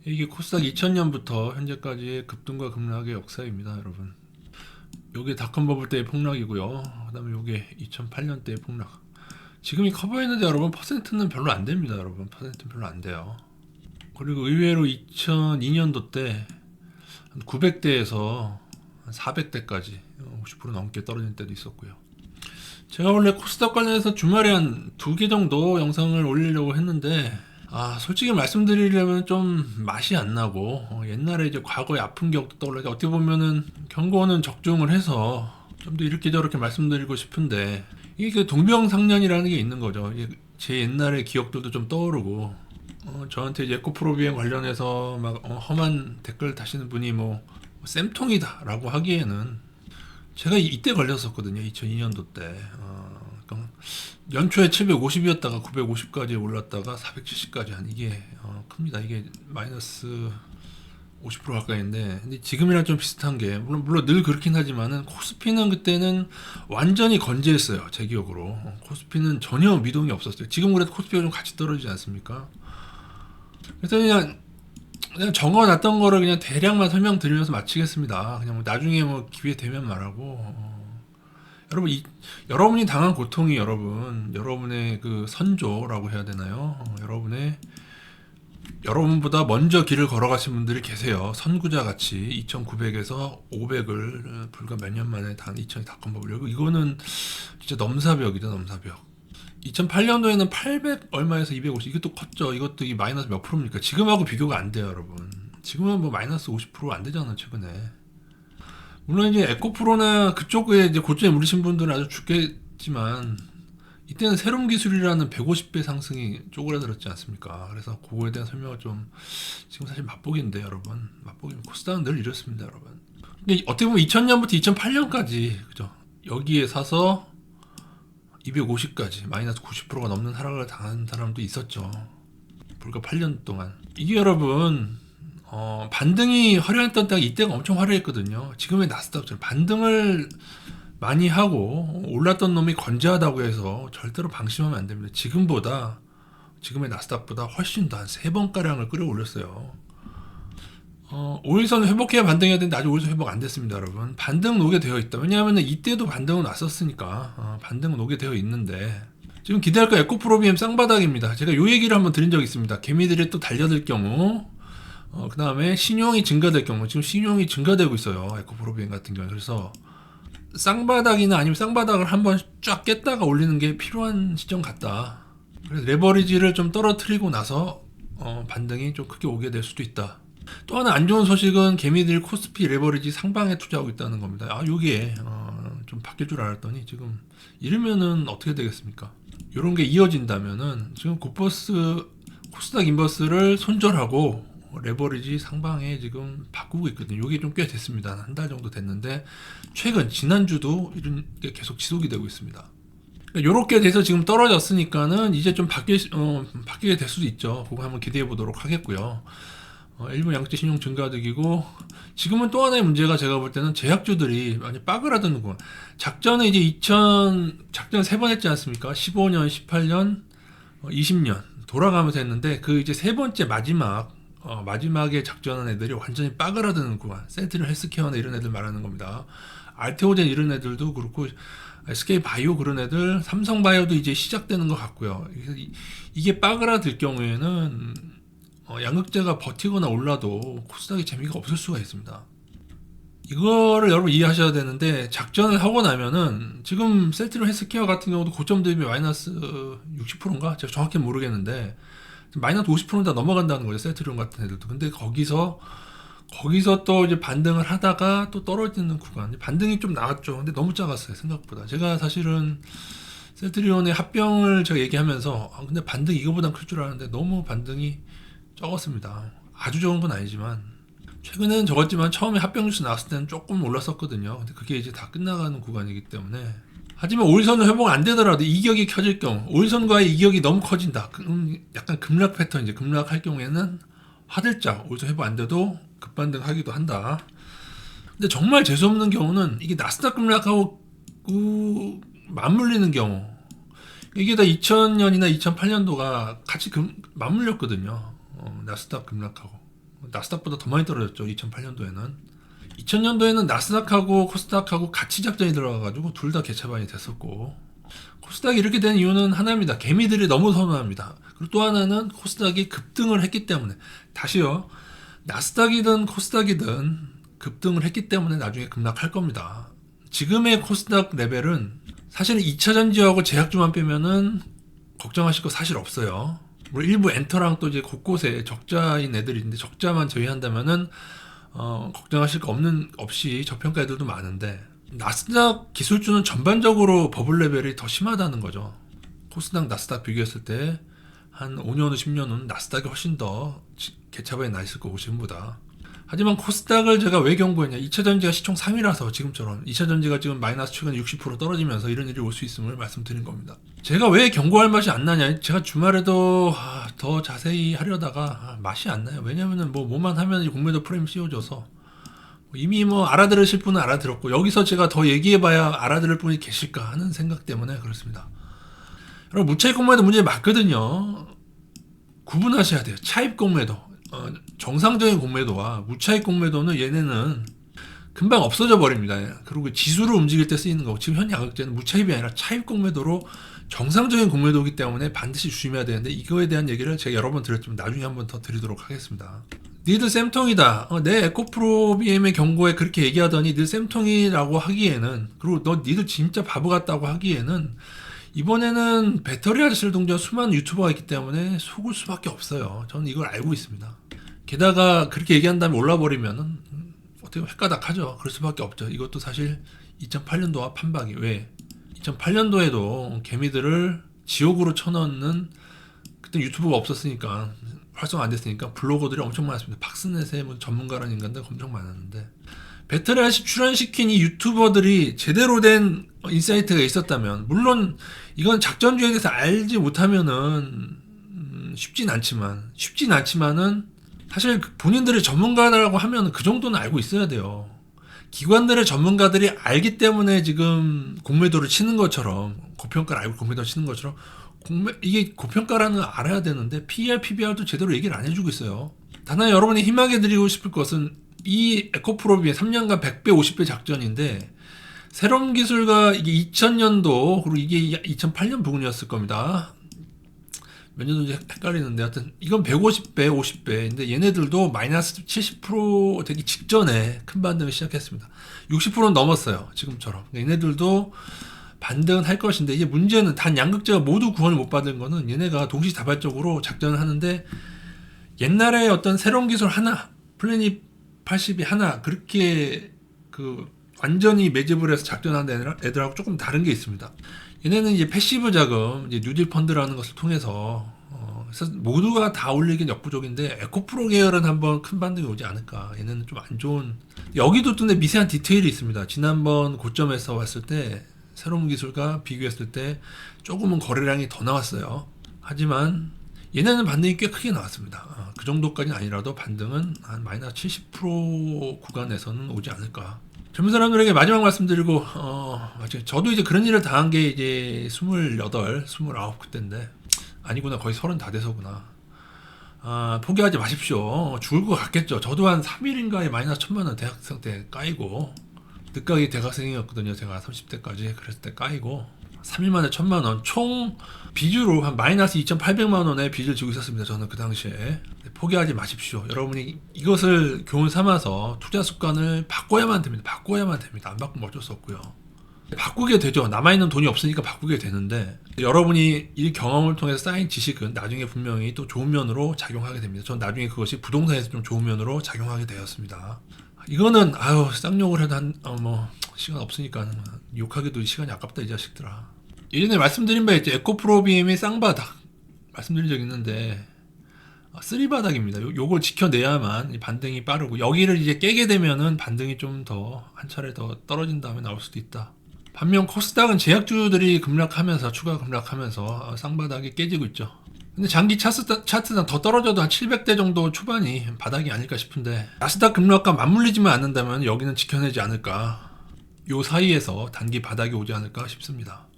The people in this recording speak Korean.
이게 코스닥 2000년부터 현재까지의 급등과 급락의 역사입니다, 여러분. 요게 닷컴버블 때의 폭락이고요. 그다음에 요게 2008년 때의 폭락. 지금이 커버했는데 여러분 퍼센트는 별로 안 됩니다, 여러분. 퍼센트는 별로 안 돼요. 그리고 의외로 2002년도 때 900대에서 400대까지 50% 넘게 떨어진 때도 있었고요. 제가 원래 코스닥 관련해서 주말에 한 2개 정도 영상을 올리려고 했는데 솔직히 말씀드리려면 좀 맛이 안 나고 옛날에 이제 과거의 아픈 기억도 떠올라서 어떻게 보면은 경고는 적중을 해서 좀 더 이렇게 저렇게 말씀드리고 싶은데 이게 그 동병상련이라는 게 있는 거죠. 이게 제 옛날의 기억들도 좀 떠오르고 저한테 이제 에코프로 비행 관련해서 막 험한 댓글 다시는 분이 뭐 쌤통이다 라고 하기에는 제가 이때 걸렸었거든요. 2002년도 때. 그러니까 연초에 750이었다가 950까지 올랐다가 470까지 한 이게 큽니다. 이게 마이너스 50% 가까이인데, 근데 지금이랑 좀 비슷한 게 물론 늘 그렇긴 하지만은 코스피는 그때는 완전히 건재했어요. 제 기억으로 코스피는 전혀 미동이 없었어요. 지금 그래도 코스피가 좀 같이 떨어지지 않습니까? 그래서 그냥 적어놨던 거를 그냥 대략만 설명드리면서 마치겠습니다. 그냥 뭐 나중에 뭐 기회 되면 말하고 여러분 여러분이 당한 고통이 여러분의 그 선조라고 해야 되나요? 여러분보다 먼저 길을 걸어가신 분들이 계세요. 선구자 같이 2900에서 500을 불과 몇 년 만에 단 2000이 다 건버리고 이거는 진짜 넘사벽이다, 넘사벽. 2008년도에는 800 얼마에서 250 이것도 컸죠. 이것도 이 마이너스 몇 프로입니까? 지금하고 비교가 안 돼요, 여러분. 지금은 뭐 마이너스 50%안 되잖아, 최근에. 물론 이제 에코프로나 그쪽에 이제 고점에 물리신 분들은 아주 죽겠지만 이때는 새로운 기술이라는 150배 상승이 쪼그라들었지 않습니까? 그래서 그거에 대한 설명을 좀 지금 사실 맛보기인데 여러분, 맛보기 코스닥은 늘 이렇습니다, 여러분. 근데 어떻게 보면 2000년부터 2008년까지 그죠? 여기에 사서 250까지 마이너스 90%가 넘는 하락을 당한 사람도 있었죠. 불과 8년 동안. 이게 여러분 반등이 화려했던 때가 이때가 엄청 화려했거든요. 지금의 나스닥처럼 반등을 많이 하고 올랐던 놈이 건재하다고 해서 절대로 방심하면 안 됩니다. 지금의 나스닥보다 훨씬 더 한 3번가량을 끌어올렸어요. 5일선 회복해야 반등해야 되는데 아직 5일선 회복 안 됐습니다, 여러분. 반등 오게 되어 있다. 왜냐하면 이때도 반등은 왔었으니까 반등은 오게 되어 있는데 지금 기대할 거 에코프로비엠 쌍바닥입니다. 제가 요 얘기를 한번 드린 적이 있습니다. 개미들이 또 달려들 경우 그 다음에 신용이 증가될 경우 지금 신용이 증가되고 있어요. 에코프로비엠 같은 경우. 그래서 쌍바닥이나 아니면 쌍바닥을 한번 쫙 깼다가 올리는 게 필요한 시점 같다. 그래서 레버리지를 좀 떨어뜨리고 나서 반등이 좀 크게 오게 될 수도 있다. 또 하나 안 좋은 소식은 개미들 코스피 레버리지 상방에 투자하고 있다는 겁니다. 요게 좀 바뀔 줄 알았더니 지금 이러면은 어떻게 되겠습니까? 요런 게 이어진다면은 지금 코스닥 인버스를 손절하고 레버리지 상방에 지금 바꾸고 있거든요. 요게 좀 꽤 됐습니다. 한 달 정도 됐는데 지난주도 이런 게 계속 지속이 되고 있습니다. 요렇게 돼서 지금 떨어졌으니까는 이제 좀 바뀌게 될 수도 있죠. 그거 한번 기대해 보도록 하겠고요. 일부 양적 신용 증가득이고 지금은 또 하나의 문제가 제가 볼 때는 제약주들이 많이 빠그라드는 거. 작전은 이제 작전 3번 했지 않습니까? 15년, 18년, 20년 돌아가면서 했는데 그 이제 세 번째 마지막에 작전한 애들이 완전히 빠그라드는 구간. 센트럴 헬스케어나 이런 애들 말하는 겁니다. 알테오젠 이런 애들도 그렇고 SK 바이오 그런 애들, 삼성 바이오도 이제 시작되는 것 같고요. 이게 빠그라들 경우에는 양극재가 버티거나 올라도 코스닥이 재미가 없을 수가 있습니다. 이거를 여러분 이해하셔야 되는데 작전을 하고 나면은 지금 셀트리온 헬스케어 같은 경우도 고점 대비 마이너스 60%인가? 제가 정확히 모르겠는데 마이너스 50%는 다 넘어간다는 거죠. 셀트리온 같은 애들도. 근데 거기서 또 이제 반등을 하다가 또 떨어지는 구간. 반등이 좀 나왔죠. 근데 너무 작았어요. 생각보다. 제가 사실은 셀트리온의 합병을 제가 얘기하면서 근데 반등 이거보단 클 줄 알았는데 너무 반등이 적었습니다. 아주 적은 건 아니지만 최근에는 적었지만 처음에 합병 뉴스 나왔을 때는 조금 올랐었거든요. 근데 그게 이제 다 끝나가는 구간이기 때문에 하지만 5일선은 회복 안 되더라도 이격이 켜질 경우 5일선과의 이격이 너무 커진다. 약간 급락 패턴이제 급락할 경우에는 화들짝 5일선 회복 안 돼도 급반등 하기도 한다. 근데 정말 재수없는 경우는 이게 나스닥 급락하고 맞물리는 경우 이게 다 2000년이나 2008년도가 같이 맞물렸거든요. 나스닥 급락하고 나스닥보다 더 많이 떨어졌죠. 2008년도에는. 2000년도에는 나스닥하고 코스닥하고 같이 작전이 들어가가지고 둘 다 개차반이 됐었고, 코스닥이 이렇게 된 이유는 하나입니다. 개미들이 너무 선호합니다. 그리고 또 하나는 코스닥이 급등을 했기 때문에, 다시요, 나스닥이든 코스닥이든 급등을 했기 때문에 나중에 급락할 겁니다. 지금의 코스닥 레벨은 사실은 2차 전지하고 제약주만 빼면은 걱정하실 거 사실 없어요. 뭐 일부 엔터랑 또 이제 곳곳에 적자인 애들이 있는데, 적자만 제외한다면은 걱정하실 거 없이 저평가 애들도 많은데, 나스닥 기술주는 전반적으로 버블 레벨이 더 심하다는 거죠. 코스닥 나스닥 비교했을 때 한 5년 후 10년 후는 나스닥이 훨씬 더 개차반이 나 있을 거고 지금보다. 하지만 코스닥을 제가 왜 경고했냐, 2차 전지가 시총 3위라서 지금처럼 2차 전지가 지금 마이너스 최근 60% 떨어지면서 이런 일이 올 수 있음을 말씀드린 겁니다. 제가 왜 경고할 맛이 안 나냐, 제가 주말에도 더 자세히 하려다가 맛이 안 나요. 왜냐면은 뭐만 하면 공매도 프레임 씌워져서 이미 알아들으실 분은 알아들었고, 여기서 제가 더 얘기해봐야 알아들을 분이 계실까 하는 생각 때문에 그렇습니다. 여러분, 무차익 공매도 문제 맞거든요. 구분하셔야 돼요. 차입 공매도, 정상적인 공매도와 무차익 공매도는 얘네는 금방 없어져 버립니다. 그리고 지수를 움직일 때 쓰이는 거고, 지금 현 양극재는 무차입이 아니라 차입 공매도로 정상적인 공매도이기 때문에 반드시 조심해야 되는데, 이거에 대한 얘기를 제가 여러 번 드렸지만 나중에 한번 더 드리도록 하겠습니다. 니들 쌤통이다. 내 에코프로비엠의 경고에 그렇게 얘기하더니 니들 쌤통이라고 하기에는, 그리고 너 니들 진짜 바보 같다고 하기에는, 이번에는 배터리 아저씨를 동조한 수많은 유튜버가 있기 때문에 속을 수밖에 없어요. 저는 이걸 알고 있습니다. 게다가 그렇게 얘기한 다음에 올라버리면은 어떻게 헷가닥하죠. 그럴 수밖에 없죠. 이것도 사실 2008년도와 판박이, 왜 2008년도에도 개미들을 지옥으로 쳐넣는, 그때 유튜브가 없었으니까, 활성화 안 됐으니까 블로거들이 엄청 많았습니다. 박스넷의 전문가라는 인간들 엄청 많았는데, 배터리 아저씨 출연시킨 이 유튜버들이 제대로 된 인사이트가 있었다면, 물론 이건 작전주에 대해서 알지 못하면은 쉽진 않지만은 사실 본인들이 전문가라고 하면 그 정도는 알고 있어야 돼요. 기관들의 전문가들이 알기 때문에 지금 공매도를 치는 것처럼, 고평가를 알고 공매도를 치는 것처럼, 이게 고평가라는 걸 알아야 되는데 PER, PBR도 제대로 얘기를 안 해주고 있어요. 다만 여러분이 희망해 드리고 싶을 것은, 이 에코프로비의 3년간 100배, 50배 작전인데, 새로운 기술과 이게 2000년도, 그리고 이게 2008년 부근이었을 겁니다. 몇 년도인지 헷갈리는데, 하여튼 이건 150배, 50배인데 얘네들도 마이너스 70% 되기 직전에 큰 반등을 시작했습니다. 60%는 넘었어요. 지금처럼. 얘네들도 반등은 할 것인데, 이게 문제는 단 양극재가 모두 구원을 못 받은 거는, 얘네가 동시다발적으로 작전을 하는데, 옛날에 어떤 새로운 기술 하나, 플래닛 80이 하나, 그렇게 완전히 매집을 해서 작전하는 애들하고 조금 다른 게 있습니다. 얘네는 이제 패시브 자금, 이제 뉴딜 펀드라는 것을 통해서, 그래서 모두가 다 올리긴 역부족인데, 에코프로 계열은 한번 큰 반등이 오지 않을까. 얘네는 좀 안 좋은, 여기도 또 미세한 디테일이 있습니다. 지난번 고점에서 봤을 때, 새로운 기술과 비교했을 때 조금은 거래량이 더 나왔어요. 하지만 얘네는 반등이 꽤 크게 나왔습니다. 그 정도까지는 아니라도 반등은 한 마이너스 70% 구간에서는 오지 않을까. 젊은 사람들에게 마지막 말씀드리고, 저도 이제 그런 일을 당한 게 이제 28, 29 그때인데, 아니구나, 거의 30 다 돼서구나. 포기하지 마십시오. 죽을 것 같겠죠. 저도 한 3일인가에 마이너스 1000만원 대학생 때 까이고, 늦가기 대학생이었거든요. 제가 30대까지. 그랬을 때 까이고 3일 만에 1000만원, 총 빚으로 한 마이너스 2800만원의 빚을 지고 있었습니다. 저는 그 당시에. 포기하지 마십시오. 여러분이 이것을 교훈 삼아서 투자 습관을 바꿔야만 됩니다. 안 바꾸면 어쩔 수 없고요. 바꾸게 되죠. 남아있는 돈이 없으니까 바꾸게 되는데, 여러분이 이 경험을 통해서 쌓인 지식은 나중에 분명히 또 좋은 면으로 작용하게 됩니다. 전 나중에 그것이 부동산에서 좀 좋은 면으로 작용하게 되었습니다. 이거는 쌍욕을 해도 시간 없으니까 욕하기도 시간이 아깝다 이 자식들아. 예전에 말씀드린 바 있죠. 에코프로비엠의 쌍바닥 말씀드린 적이 있는데, 쓰리바닥입니다. 요걸 지켜내야만 반등이 빠르고, 여기를 이제 깨게 되면은 반등이 좀 더 한 차례 더 떨어진 다음에 나올 수도 있다. 반면 코스닥은 제약주들이 급락하면서, 추가 급락하면서 쌍바닥이 깨지고 있죠. 근데 장기 차트상 더 떨어져도 한 700대 정도 초반이 바닥이 아닐까 싶은데, 나스닥 급락과 맞물리지만 않는다면 여기는 지켜내지 않을까, 요 사이에서 단기 바닥이 오지 않을까 싶습니다.